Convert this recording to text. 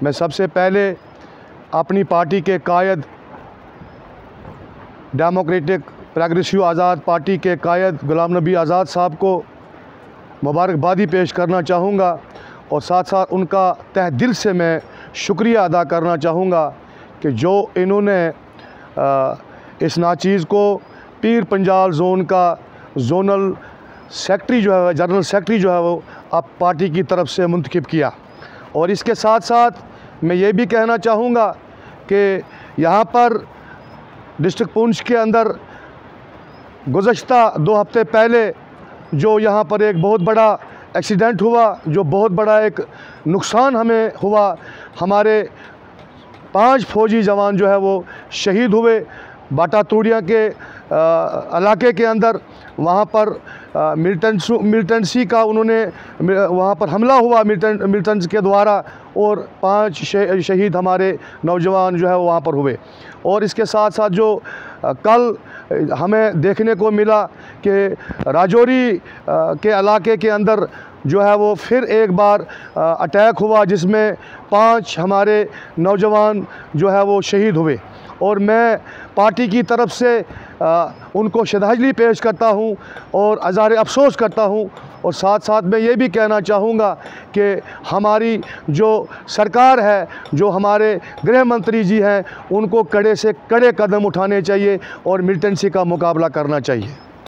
मैं सबसे पहले अपनी पार्टी के कायद, डेमोक्रेटिक प्रोग्रेसिव आज़ाद पार्टी के कायद गुलाम नबी आज़ाद साहब को मुबारकबादी पेश करना चाहूँगा और साथ साथ उनका तहे दिल से मैं शुक्रिया अदा करना चाहूँगा कि जो इन्होंने इस नाचीज़ को पीर पंजाल जोन का जोनल सेक्रेटरी जो है, जनरल सेक्रेटरी जो है वो अब पार्टी की तरफ से मुंतखब किया। और इसके साथ साथ मैं ये भी कहना चाहूँगा कि यहाँ पर डिस्ट्रिक्ट पुंछ के अंदर गुज़श्ता 2 हफ्ते पहले जो यहाँ पर एक बहुत बड़ा एक्सीडेंट हुआ, जो बहुत बड़ा एक नुकसान हमें हुआ, हमारे 5 फौजी जवान जो है वो शहीद हुए बाटा तूड़िया के इलाके के अंदर। वहाँ पर मिलिटेंसी का उन्होंने वहाँ पर हमला हुआ मिलिटेंट्स के द्वारा और 5 शहीद हमारे नौजवान जो है वहाँ पर हुए। और इसके साथ साथ जो कल हमें देखने को मिला कि राजौरी के इलाके के अंदर जो है वो फिर एक बार अटैक हुआ जिसमें 5 हमारे नौजवान जो है वो शहीद हुए। और मैं पार्टी की तरफ से उनको श्रद्धांजलि पेश करता हूं और अज़हार अफसोस करता हूं। और साथ साथ मैं ये भी कहना चाहूँगा कि हमारी जो सरकार है, जो हमारे गृह मंत्री जी हैं, उनको कड़े से कड़े कदम उठाने चाहिए और मिलिटेंसी का मुकाबला करना चाहिए।